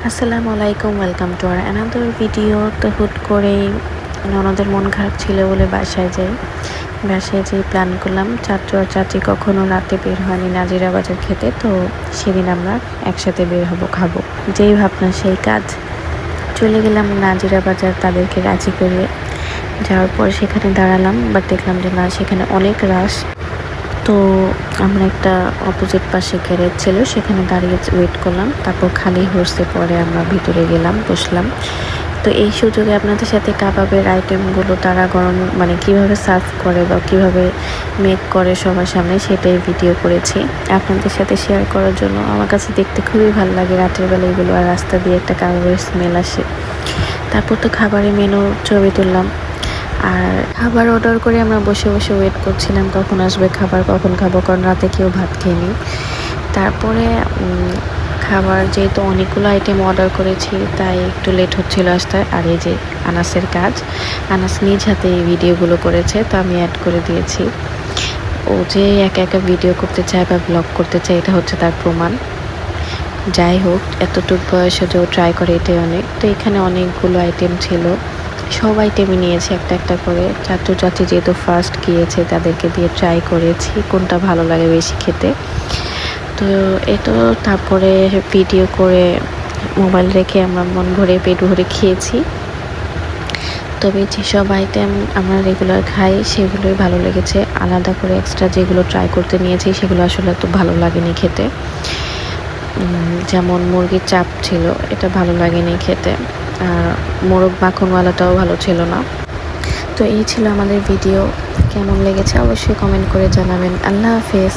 আসসালামু আলাইকুম, welcome to our another video. তো হুট করেই ননদের মন খারাপ ছিল বলে বাসায় যেয়ে প্ল্যান করলাম। চাচু আর চাচি কখনো রাতে বের হয়নি নাজিরা বাজার খেতে, তো সেদিন আমরা একসাথে বের হব, খাবো। যেই ভাবনা সেই কাজ, চলে গেলাম নাজিরা বাজার তাদেরকে রাজি করে। যাওয়ার পর সেখানে দাঁড়ালাম, বাট দেখলাম যে না, সেখানে অনেক রাশ। তো আমরা একটা অপোজিট পাশে গ্যারেজ ছিল, সেখানে দাঁড়িয়ে ওয়েট করলাম। তারপর খালি হর্সে পরে আমরা ভিতরে গেলাম, বসলাম। তো এই সুযোগে আপনাদের সাথে কাবাবের আইটেমগুলো তারা গরম কিভাবে সার্ভ করে বা কিভাবে মেক করে সবার সামনে, সেটাই ভিডিও করেছি আপনাদের সাথে শেয়ার করার জন্য। আমার কাছে দেখতে খুবই ভালো লাগে রাতের বেলা এগুলো, আর রাস্তা দিয়ে একটা কাবাবের স্মেল আসে। তারপর তো খাবারের মেনু ছবি তুললাম, আর খাবার অর্ডার করে আমরা বসে বসে ওয়েট করছিলাম কখন আসবে খাবার, কখন খাবো, কারণ রাতে কেউ ভাত খেয়নি। তারপরে খাবার যেহেতু অনেকগুলো আইটেম অর্ডার করেছি, তাই একটু লেট হচ্ছিল আসতে। আর এই যে আনাসের কাজ, আনাস নিজ হাতে এই ভিডিওগুলো করেছে, তো আমি অ্যাড করে দিয়েছি। ও যে একা একা ভিডিও করতে চায় বা ব্লগ করতে চায়, এটা হচ্ছে তার প্রমাণ। যাই হোক, এতটুকু বয়সে যে ও ট্রাই করে, এটাই অনেক। তো এখানে অনেকগুলো আইটেম ছিল, সব আইটেমই নিয়েছি একটা একটা করে। চাচু চাচি যেহেতু ফার্স্ট গিয়েছে, তাদেরকে দিয়ে ট্রাই করেছি কোনটা ভালো লাগে বেশি খেতে। তো এতো তারপরে ভিডিও করে মোবাইল রেখে আমরা মন ভরে পেট ভরে খেয়েছি। তবে যেসব আইটেম আমরা রেগুলার খাই সেগুলোই ভালো লেগেছে। আলাদা করে এক্সট্রা যেগুলো ট্রাই করতে নিয়েছি সেগুলো আসলে এত ভালো লাগেনি খেতে। যেমন মুরগির চাপ ছিল, এটা ভালো লাগেনি খেতে। আর মোরগ মাখনওয়ালাটাও ভালো ছিল না। তো এই ছিল আমাদের ভিডিও। কেমন লেগেছে অবশ্যই কমেন্ট করে জানাবেন। আল্লাহ হাফেজ।